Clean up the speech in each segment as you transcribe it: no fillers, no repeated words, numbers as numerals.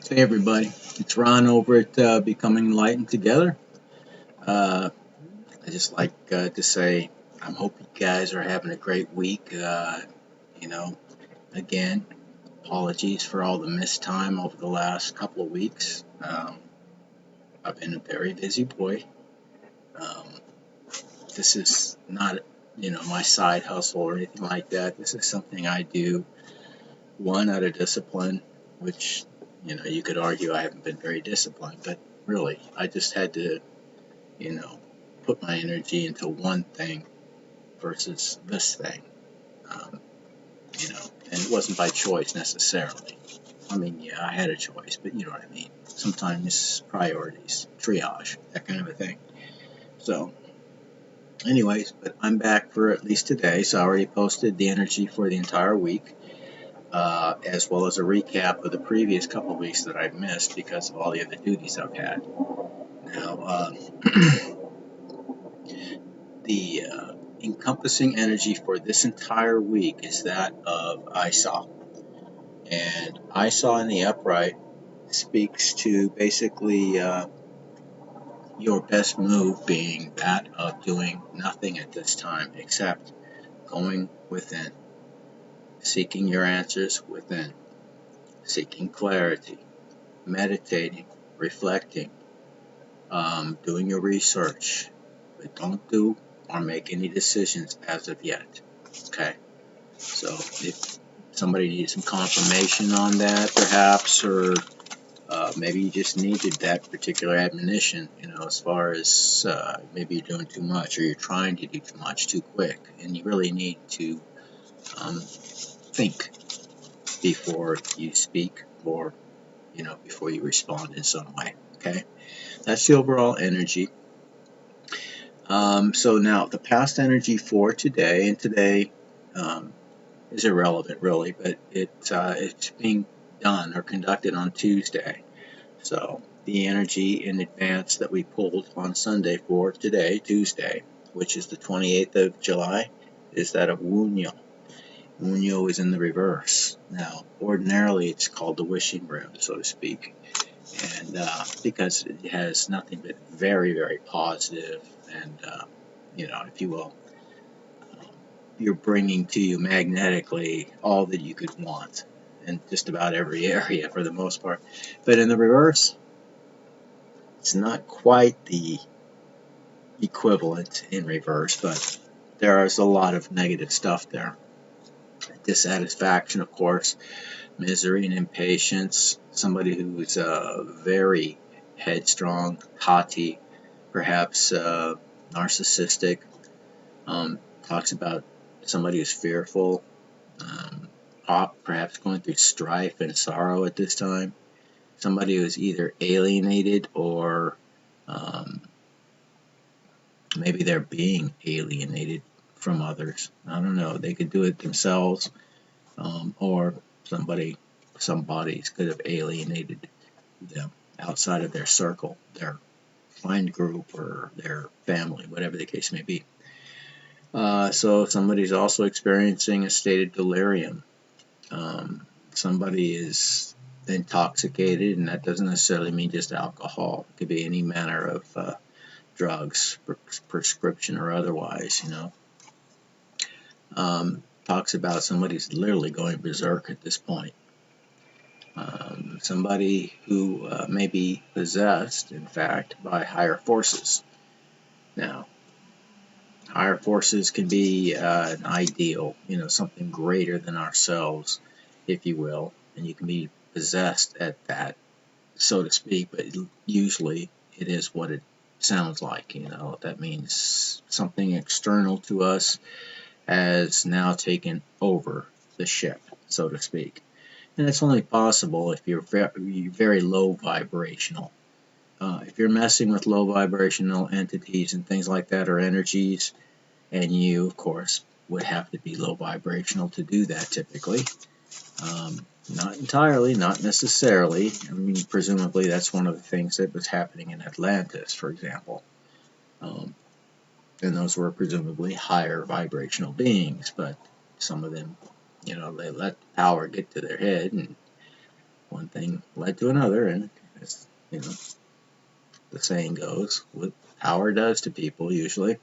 Hey everybody, it's Ron over at Becoming Enlightened Together. Uh, I just like to say I hope you guys are having a great week. You know, again, apologies for all the missed time over the last couple of weeks. I've been a very busy boy. Um, this is not, my side hustle or anything like that. This is something I do, one, out of discipline, which, you could argue I haven't been very disciplined, but really, I just had to you know, put my energy into one thing versus this thing. Um, and it wasn't by choice necessarily. I mean, yeah, I had a choice, but you know what I mean. Sometimes priorities, triage, that kind of a thing. So, anyways, but I'm back for at least today. So I already posted the energy for the entire week, as well as a recap of the previous couple of weeks that I've missed because of all the other duties I've had. Now, the encompassing energy for this entire week is that of I saw. And I saw in the upright speaks to basically your best move being that of doing nothing at this time except going within, seeking your answers within, seeking clarity, meditating, reflecting, doing your research. But don't do or make any decisions as of yet. Okay? So if somebody needs some confirmation on that, perhaps, or maybe you just needed that particular admonition, as far as maybe you're doing too much or you're trying to do too much too quick, and you really need to think before you speak or, before you respond in some way. Okay, that's the overall energy. So now the past energy for today, and today is irrelevant really, but it's being done or conducted on Tuesday. So the energy in advance that we pulled on Sunday for today, Tuesday, which is the 28th of July, is that of Wunyo. Wunyo is in the reverse. Now, ordinarily it's called the wishing rune, so to speak, and because it has nothing but very, very positive and, if you will, you're bringing to you magnetically all that you could want in just about every area for the most part. But in the reverse, it's not quite the equivalent in reverse, but there is a lot of negative stuff there. Dissatisfaction, of course, misery and impatience, somebody who is very headstrong, haughty, perhaps narcissistic, talks about somebody who's fearful, um, perhaps going through strife and sorrow at this time, somebody who's either alienated or maybe they're being alienated from others. I don't know. They could do it themselves, or some bodies could have alienated them outside of their circle, their friend group, or their family, whatever the case may be. So somebody's also experiencing a state of delirium. Somebody is intoxicated, and that doesn't necessarily mean just alcohol. It could be any manner of drugs, prescription or otherwise, talks about somebody's literally going berserk at this point. Somebody who may be possessed, in fact, by higher forces. Now, higher forces can be an ideal, something greater than ourselves, if you will, and you can be possessed at that, so to speak, but usually it is what it sounds like, that means something external to us has now taken over the ship, so to speak. And it's only possible if you're very low vibrational. If you're messing with low vibrational entities and things like that, or energies, and you, of course, would have to be low vibrational to do that typically. Not entirely, not necessarily. I mean, presumably that's one of the things that was happening in Atlantis, for example. And those were presumably higher vibrational beings, but some of them, they let power get to their head, and one thing led to another, and as you know, the saying goes, what power does to people usually.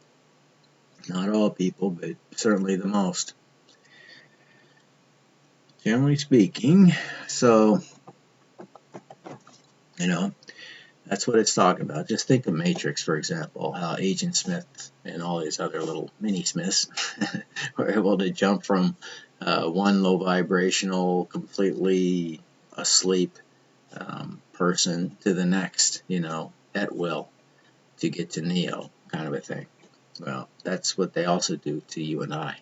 Not all people, but certainly the most, generally speaking. So, you know, that's what it's talking about. Just think of Matrix, for example, how Agent Smith and all these other little mini Smiths were able to jump from one low vibrational, completely asleep person to the next, at will to get to Neo, kind of a thing. Well, that's what they also do to you and I.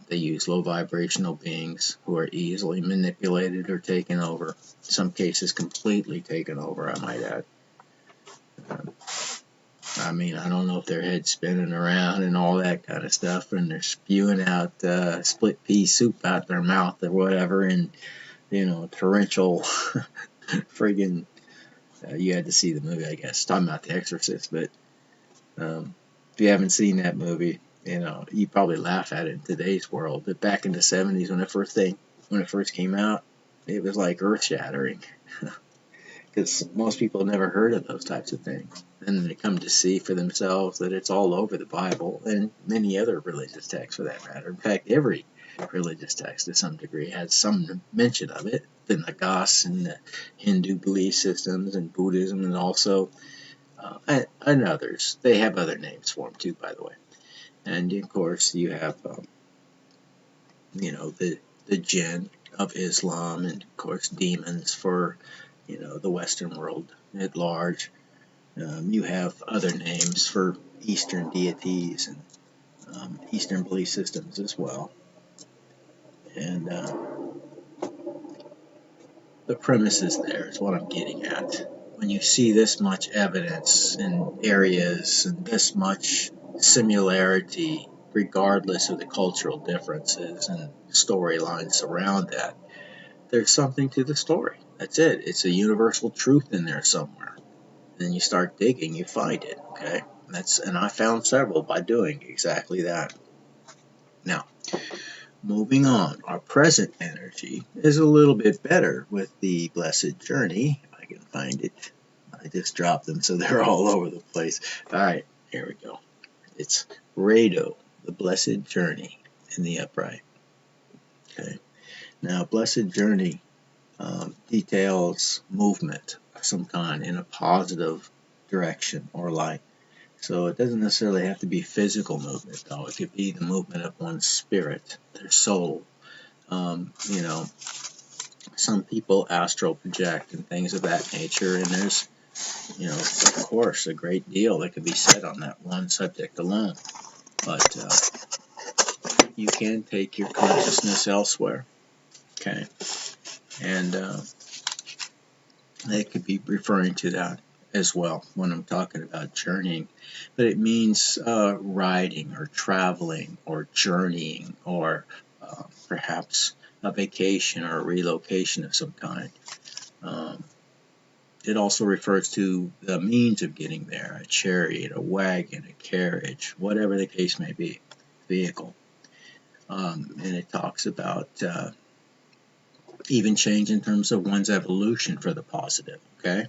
They use low vibrational beings who are easily manipulated or taken over. In some cases, completely taken over, I might add. I mean, I don't know if their head's spinning around and all that kind of stuff, and they're spewing out split pea soup out their mouth or whatever, and, torrential friggin'. You had to see the movie, I guess. Talking about The Exorcist, but if you haven't seen that movie, you probably laugh at it in today's world. But back in the 70s, when it first came out, it was like earth-shattering. Because most people never heard of those types of things. And they come to see for themselves that it's all over the Bible and many other religious texts for that matter. In fact, every religious text to some degree has some mention of it. The Nagas and the Hindu belief systems and Buddhism, and also and others. They have other names for them too, by the way. And of course you have the jinn of Islam, and of course demons for the Western world at large. You have other names for Eastern deities and Eastern belief systems as well. And the premise is there, is what I'm getting at. When you see this much evidence in areas and this much similarity, regardless of the cultural differences and storylines around that, there's something to the story. That's it. It's a universal truth in there somewhere. And then you start digging, you find it. Okay, and I found several by doing exactly that. Now, moving on, our present energy is a little bit better with the Blessed Journey. If I can find it. I just dropped them, so they're all over the place. All right, here we go. It's Rado, the Blessed Journey in the Upright. Okay. Now, Blessed Journey details movement of some kind in a positive direction or light. So it doesn't necessarily have to be physical movement, though. It could be the movement of one's spirit, their soul. Some people astral project and things of that nature, and there's, of course, a great deal that could be said on that one subject alone. But you can take your consciousness elsewhere, okay? And they could be referring to that as well when I'm talking about journeying. But it means riding or traveling or journeying or perhaps a vacation or a relocation of some kind. It also refers to the means of getting there, a chariot, a wagon, a carriage, whatever the case may be, vehicle. And it talks about even change in terms of one's evolution for the positive, okay?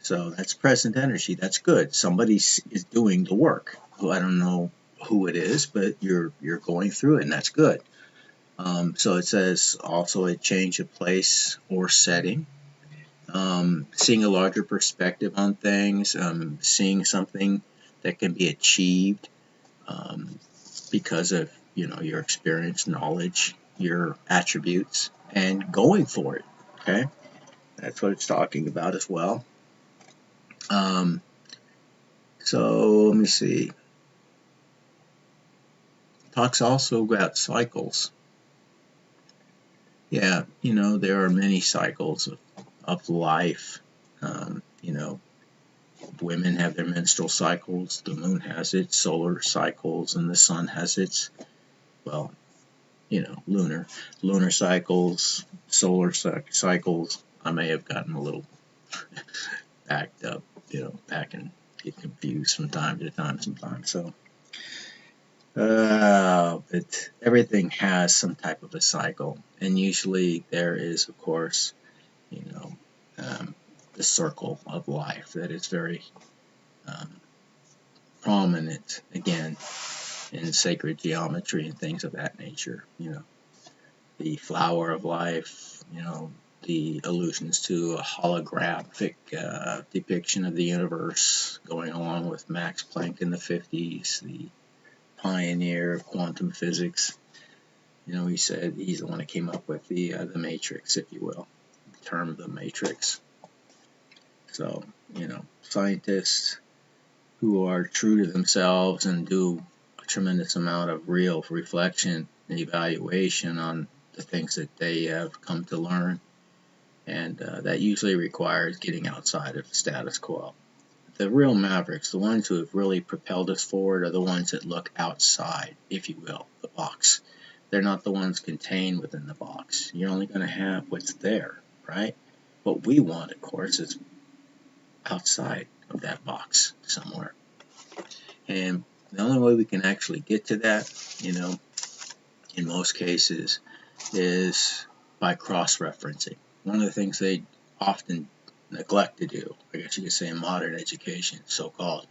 So that's present energy. That's good. Somebody is doing the work. I don't know who it is, but you're going through it, and that's good. So it says also a change of place or setting. Seeing a larger perspective on things, seeing something that can be achieved because of your experience, knowledge, your attributes, and going for it. Okay, that's what it's talking about as well. So let me see. It talks also about cycles. Yeah, there are many cycles of life. Women have their menstrual cycles, the moon has its solar cycles, and the sun has its, well, lunar cycles, solar cycles. I may have gotten a little backed up, back and get confused from time to time sometimes. So But everything has some type of a cycle, and usually there is, of course, you know, um, the circle of life that is very um, prominent again in sacred geometry and things of that nature. The flower of life. The allusions to a holographic depiction of the universe going along with Max Planck in the 50s, the pioneer of quantum physics. He said he's the one that came up with the matrix, if you will, the term the matrix. So, scientists who are true to themselves and do a tremendous amount of real reflection and evaluation on the things that they have come to learn, and that usually requires getting outside of the status quo. The real mavericks, the ones who have really propelled us forward, are the ones that look outside, if you will, the box. They're not the ones contained within the box. You're only going to have what's there, right? What we want, of course, is outside of that box somewhere. And the only way we can actually get to that, in most cases, is by cross-referencing. One of the things they often neglect to do, I guess you could say in modern education, so-called,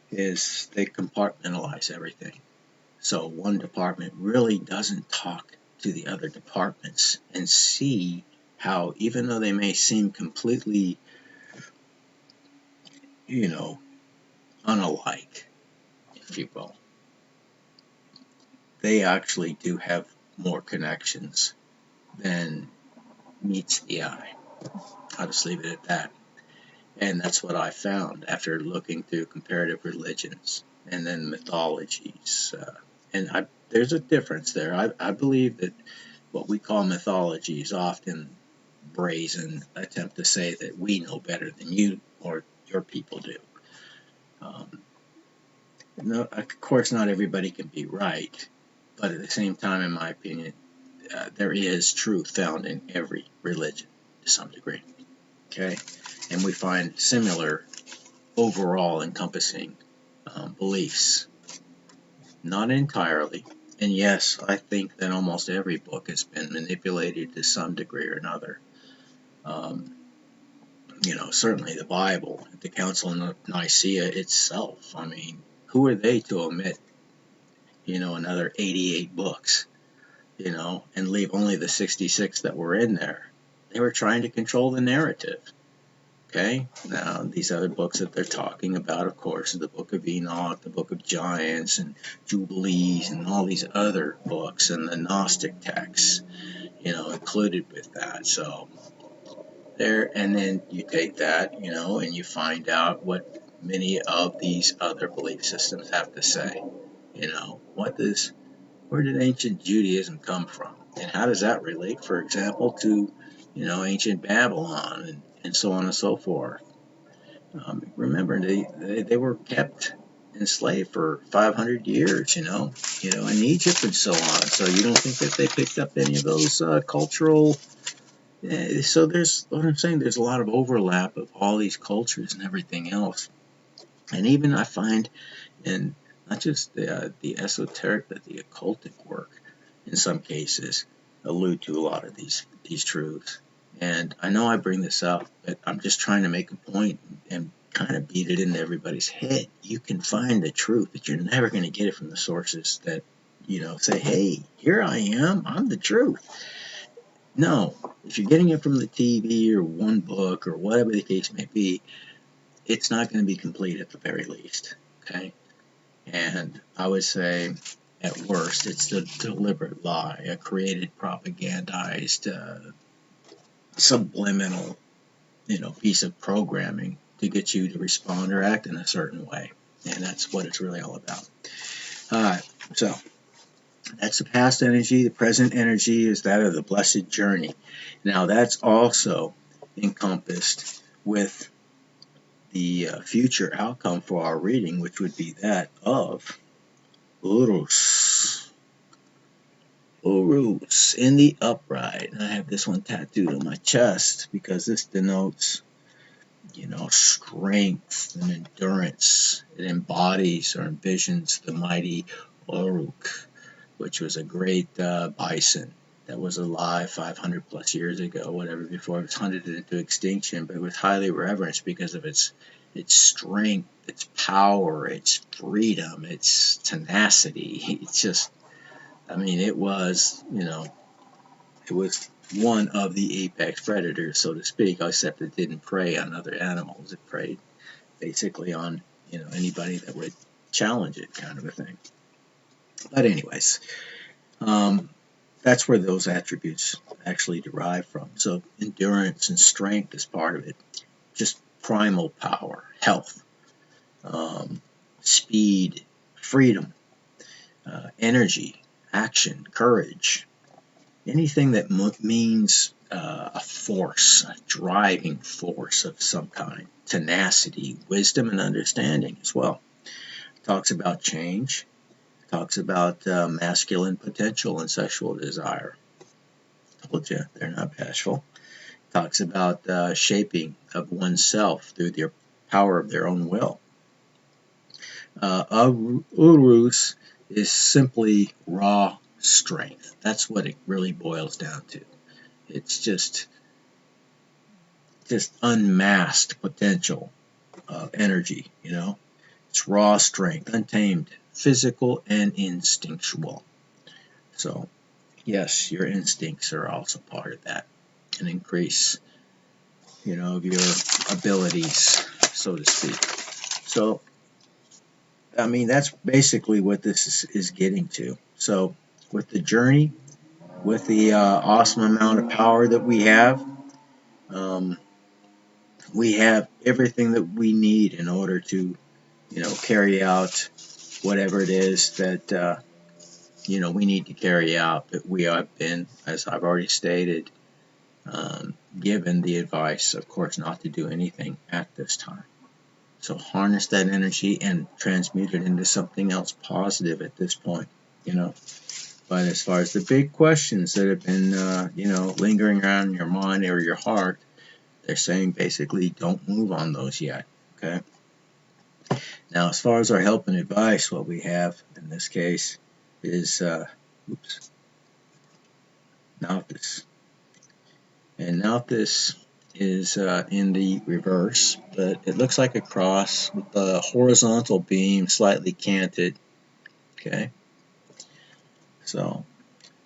is they compartmentalize everything. So one department really doesn't talk to the other departments and see how, even though they may seem completely, unalike, if you will, they actually do have more connections than meets the eye. I'll just leave it at that. And that's what I found after looking through comparative religions and then mythologies. There's a difference there. I believe that what we call mythology is often brazen attempt to say that we know better than you or your people do. No, of course, not everybody can be right, but at the same time, in my opinion, there is truth found in every religion to some degree. Okay, and we find similar overall encompassing beliefs. Not entirely. And yes, I think that almost every book has been manipulated to some degree or another. Um, certainly the Bible, the Council of Nicaea itself. I mean, who are they to omit, another 88 books, and leave only the 66 that were in there? They were trying to control the narrative. Okay, now these other books that they're talking about, of course, are the Book of Enoch, the Book of Giants, and Jubilees, and all these other books, and the Gnostic texts, included with that. So and then you take that, and you find out what many of these other belief systems have to say. Where did ancient Judaism come from, and how does that relate, for example, to ancient Babylon and so on and so forth? Remember, they were kept enslaved for 500 years, in Egypt and so on. So you don't think that they picked up any of those cultural? So there's what I'm saying. There's a lot of overlap of all these cultures and everything else, and even I find in not just the esoteric, but the occultic work, in some cases, allude to a lot of these truths. And I know I bring this up, but I'm just trying to make a point and kind of beat it into everybody's head. You can find the truth, but you're never going to get it from the sources that, say, hey, here I am, I'm the truth. No, if you're getting it from the TV or one book or whatever the case may be, it's not going to be complete at the very least, okay? And I would say, at worst, it's a deliberate lie, a created, propagandized, subliminal, piece of programming to get you to respond or act in a certain way. And that's what it's really all about. All right, so that's the past energy. The present energy is that of the blessed journey. Now, that's also encompassed with the future outcome for our reading, which would be that of Uruz. Uruz in the upright. And I have this one tattooed on my chest because this denotes, strength and endurance. It embodies or envisions the mighty Uruk, which was a great bison that was alive 500 plus years ago, whatever, before it was hunted into extinction, but it was highly reverenced because of its strength, its power, its freedom, its tenacity. It's just, I mean, it was, it was one of the apex predators, so to speak, except it didn't prey on other animals. It preyed basically on, anybody that would challenge it, kind of a thing. But anyways, that's where those attributes actually derive from. So endurance and strength is part of it. Just primal power, health, speed, freedom, energy, action, courage. Anything that means a force, a driving force of some kind. Tenacity, wisdom, and understanding as well. Talks about change. Talks about masculine potential and sexual desire. Told you, they're not bashful. Talks about shaping of oneself through the power of their own will. Uruz is simply raw strength. That's what it really boils down to. It's just unmasked potential of energy, It's raw strength, untamed, physical and instinctual. So, yes, your instincts are also part of that. An increase, of your abilities, so to speak. So, I mean, that's basically what this is getting to. So, with the journey, with the awesome amount of power that um, we have everything that we need in order to, carry out whatever it is that, we need to carry out. But we have been, as I've already stated, given the advice, of course, not to do anything at this time. So harness that energy and transmute it into something else positive at this point, But as far as the big questions that have been, lingering around in your mind or your heart, they're saying basically don't move on those yet, okay? Now, as far as our help and advice, what we have in this case is, Nautis. And Nautis is in the reverse, but it looks like a cross with the horizontal beam slightly canted. Okay, so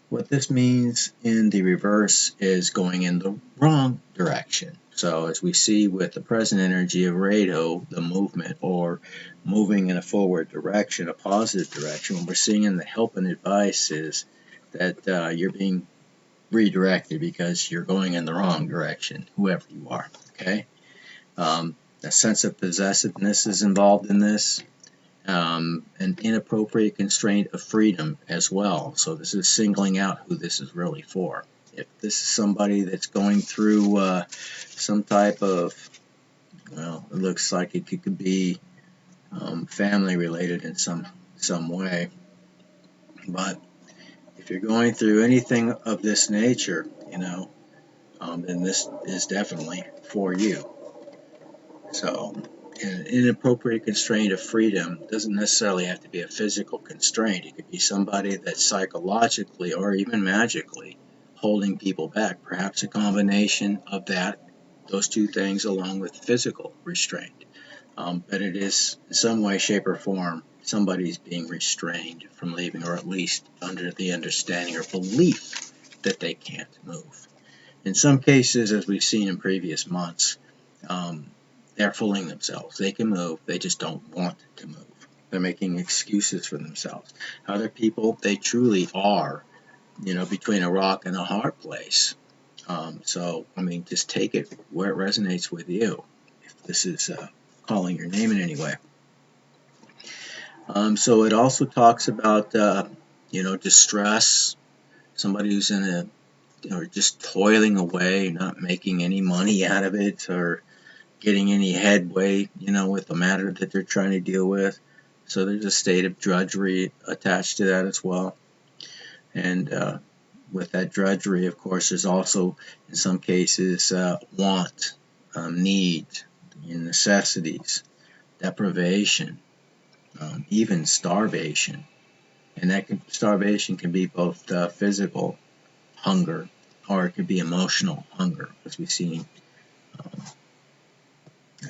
what this means in the reverse is going in the wrong direction. So as we see with the present energy of Rado, the movement or moving in a forward direction, a positive direction, what we're seeing in the help and advice is that you're being redirected because you're going in the wrong direction, whoever you are, okay? A sense of possessiveness is involved in this, an inappropriate constraint of freedom as well. So this is singling out who this is really for. If this is somebody that's going through some type of, well, it looks like it could be family related in some way, but if you're going through anything of this nature, then this is definitely for you. So, an inappropriate constraint of freedom doesn't necessarily have to be a physical constraint. It could be somebody that's psychologically or even magically holding people back. Perhaps a combination of those two things, along with physical restraint. But it is, in some way, shape, or form, somebody's being restrained from leaving, or at least under the understanding or belief that they can't move. In some cases, as we've seen in previous months, they're fooling themselves. They can move, they just don't want to move. They're making excuses for themselves. Other people, they truly are, between a rock and a hard place. So, I mean, just take it where it resonates with you, if this is calling your name in any way. So it also talks about, distress, somebody who's just toiling away, not making any money out of it, or getting any headway, with the matter that they're trying to deal with. So there's a state of drudgery attached to that as well. And with that drudgery, of course, there's also, in some cases, want, need, necessities, deprivation, even starvation. And that starvation can be both physical hunger, or it could be emotional hunger, as we've seen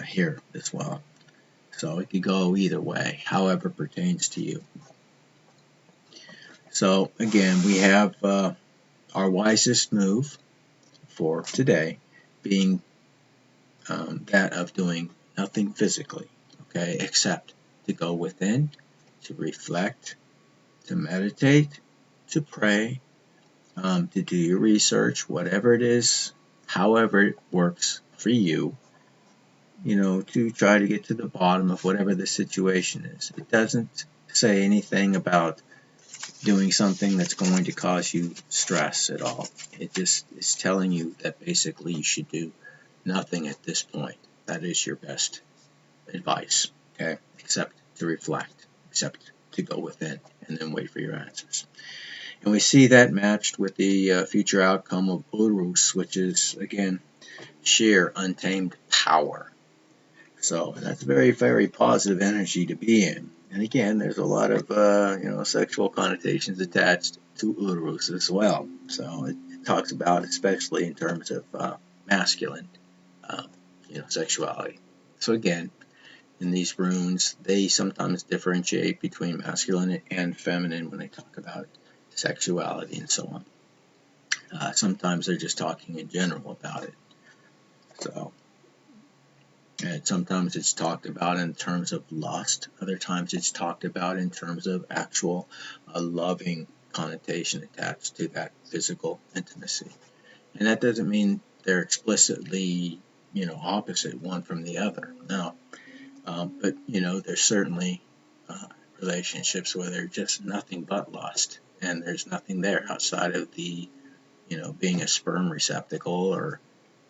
here as well. So it could go either way, however it pertains to you. So again, we have our wisest move for today being that of doing nothing physically, okay, except to go within, to reflect, to meditate, to pray, to do your research, whatever it is, however it works for you, to try to get to the bottom of whatever the situation is. It doesn't say anything about doing something that's going to cause you stress at all. It just is telling you that basically you should do nothing at this point. That is your best advice, okay? Except to reflect, except to go within and then wait for your answers. And we see that matched with the future outcome of Uruz, which is, again, sheer untamed power. So that's very, very positive energy to be in. And again, there's a lot of sexual connotations attached to Uruz as well. So it talks about, especially in terms of masculine, uh, sexuality. So again, in these runes, they sometimes differentiate between masculine and feminine when they talk about sexuality and so on. Sometimes they're just talking in general about it. So, and sometimes it's talked about in terms of lust. Other times it's talked about in terms of actual loving connotation attached to that physical intimacy. And that doesn't mean they're explicitly, opposite one from the other. No. But, there's certainly relationships where they're just nothing but lust. And there's nothing there outside of the, being a sperm receptacle, or,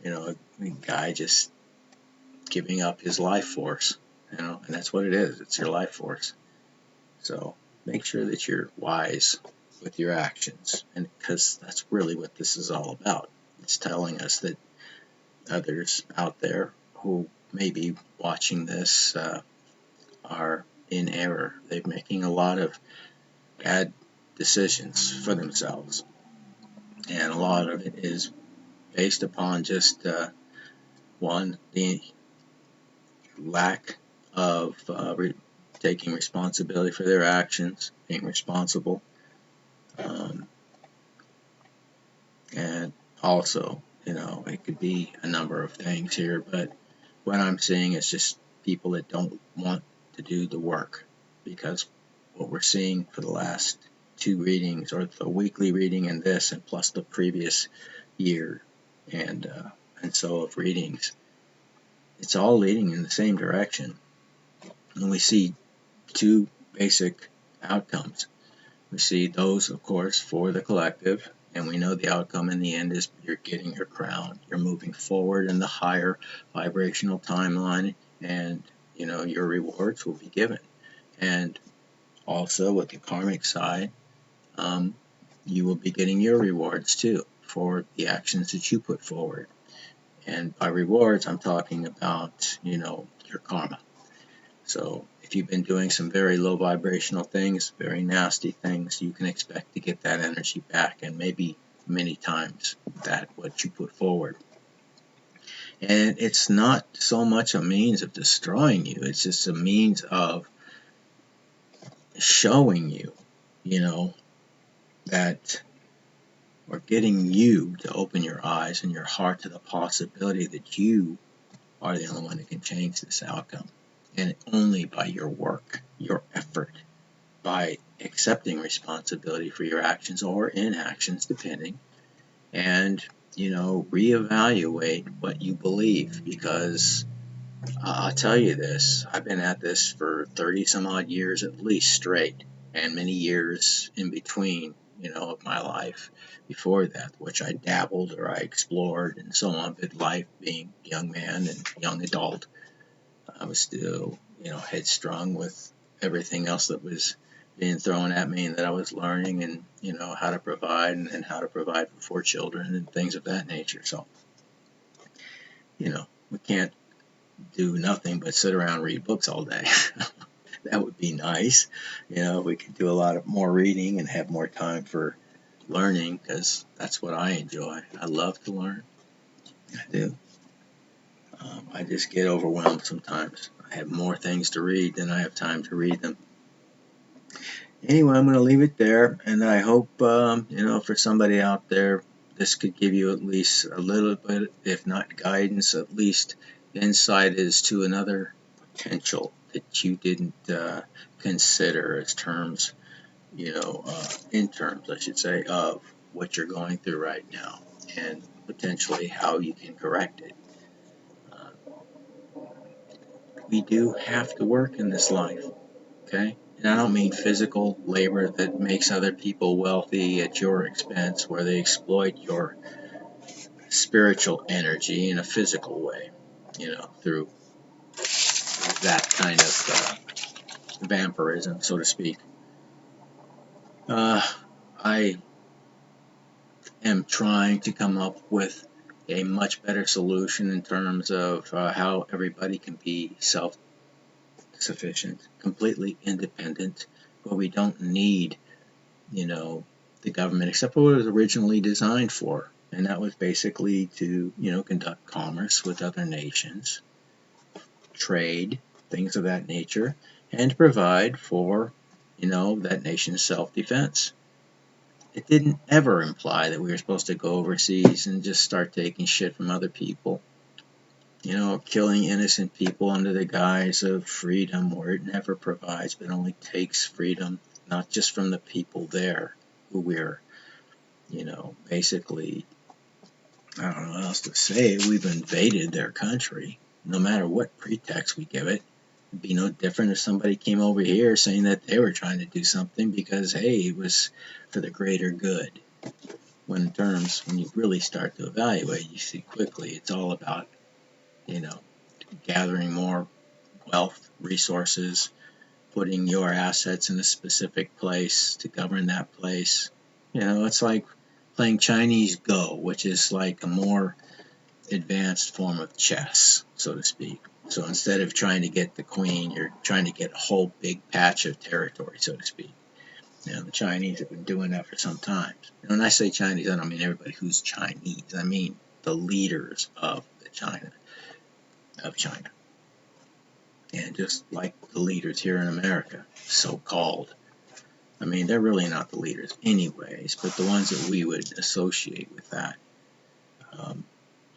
a guy just giving up his life force, and that's what it is. It's your life force. So make sure that you're wise with your actions, and because that's really what this is all about. It's telling us that others out there who may be watching this are in error. They're making a lot of bad decisions for themselves, and a lot of it is based upon just one, the lack of taking responsibility for their actions, being responsible, and also, it could be a number of things here, but what I'm seeing is just people that don't want to do the work, because what we're seeing for the last two readings, or the weekly reading and this, and plus the previous year and so of readings, it's all leading in the same direction. And we see two basic outcomes. We see those, of course, for the collective, and we know the outcome in the end is you're getting your crown. You're moving forward in the higher vibrational timeline, and your rewards will be given. And also with the karmic side, you will be getting your rewards too for the actions that you put forward. And by rewards, I'm talking about, your karma. So if you've been doing some very low vibrational things, very nasty things, you can expect to get that energy back, and maybe many times that what you put forward. And it's not so much a means of destroying you, it's just a means of showing you, that, or getting you to open your eyes and your heart to the possibility that you are the only one that can change this outcome. And only by your work, your effort, by accepting responsibility for your actions or inactions, depending, and reevaluate what you believe. Because I'll tell you this, I've been at this for 30 some odd years at least straight, and many years in between, of my life before that, which I dabbled or I explored and so on. But life, being a young man and young adult, I was still, headstrong with everything else that was being thrown at me, and that I was learning, and, how to provide, and how to provide for 4 children and things of that nature. So, we can't do nothing but sit around and read books all day. That would be nice. We could do a lot of more reading and have more time for learning, because that's what I enjoy. I love to learn. I do. I just get overwhelmed sometimes. I have more things to read than I have time to read them. Anyway, I'm going to leave it there, and I hope, for somebody out there, this could give you at least a little bit, if not guidance, at least insight as to another potential that you didn't consider as terms, in terms, I should say, of what you're going through right now, and potentially how you can correct it. We do have to work in this life, okay? And I don't mean physical labor that makes other people wealthy at your expense, where they exploit your spiritual energy in a physical way, through that kind of vampirism, so to speak. I am trying to come up with a much better solution in terms of how everybody can be self-sufficient, completely independent, where we don't need, the government, except for what it was originally designed for. And that was basically to, conduct commerce with other nations, trade, things of that nature, and provide for, that nation's self-defense. It didn't ever imply that we were supposed to go overseas and just start taking shit from other people, killing innocent people under the guise of freedom, where it never provides, but only takes freedom, not just from the people there who we're, basically, I don't know what else to say, we've invaded their country, no matter what pretext we give it. It'd be no different if somebody came over here saying that they were trying to do something because, hey, it was for the greater good. When you really start to evaluate, you see quickly it's all about, gathering more wealth, resources, putting your assets in a specific place to govern that place. It's like playing Chinese Go, which is like a more advanced form of chess, so to speak. So instead of trying to get the queen, you're trying to get a whole big patch of territory, so to speak. The Chinese have been doing that for some time. And when I say Chinese, I don't mean everybody who's Chinese. I mean the leaders of China. And just like the leaders here in America, so-called. I mean, they're really not the leaders anyways, but the ones that we would associate with that,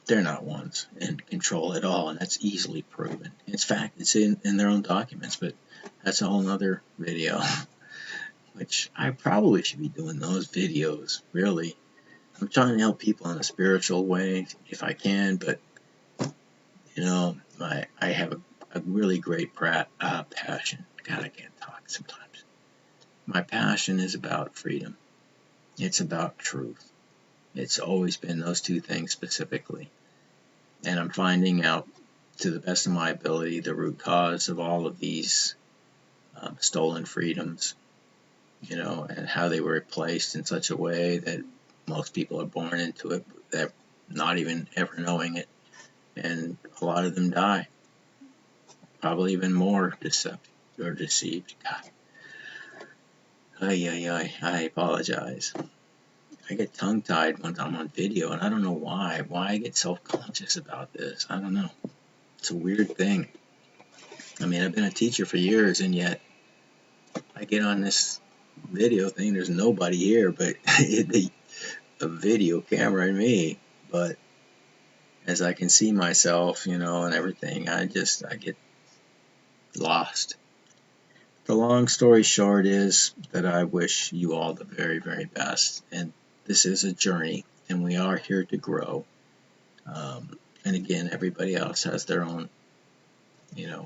they're not ones in control at all, and that's easily proven. In fact, it's in their own documents, but that's a whole nother video, which I probably should be doing those videos, really. I'm trying to help people in a spiritual way, if I can, but, I have a really great passion. God, I can't talk sometimes. My passion is about freedom. It's about truth. It's always been those two things specifically. And I'm finding out, to the best of my ability, the root cause of all of these stolen freedoms, and how they were replaced in such a way that most people are born into it, they're not even ever knowing it. And a lot of them die. Probably even more deceived. God. I apologize. I get tongue-tied when I'm on video, and I don't know why. Why I get self-conscious about this. I don't know. It's a weird thing. I mean, I've been a teacher for years, and yet I get on this video thing. There's nobody here but a video camera and me. But as I can see myself, and everything, I get lost. The long story short is that I wish you all the very, very best. And this is a journey, and we are here to grow. And again, everybody else has their own,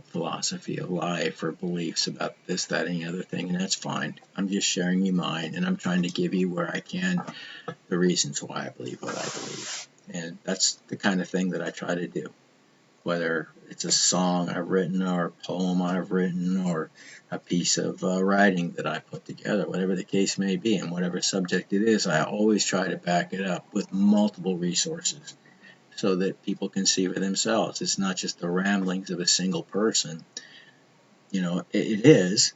philosophy of life or beliefs about this, that, and the other thing, and that's fine. I'm just sharing you mine, and I'm trying to give you, where I can, the reasons why I believe what I believe. And that's the kind of thing that I try to do. Whether it's a song I've written, or a poem I've written, or a piece of writing that I put together, whatever the case may be, and whatever subject it is, I always try to back it up with multiple resources so that people can see for themselves. It's not just the ramblings of a single person, it is,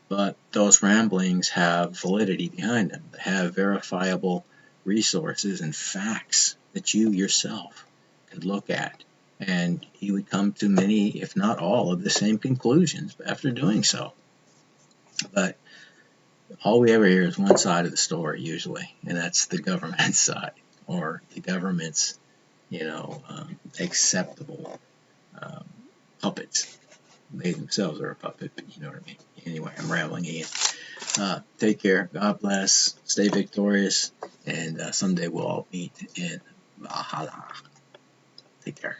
but those ramblings have validity behind them. They have verifiable resources and facts that you yourself could look at. And you would come to many, if not all, of the same conclusions after doing so. But all we ever hear is one side of the story usually, and that's the government side, or the government's, acceptable um, puppets. They themselves are a puppet, but you know what I mean. Anyway, I'm rambling again. Take care. God bless. Stay victorious. And someday we'll all meet in Valhalla. Take care.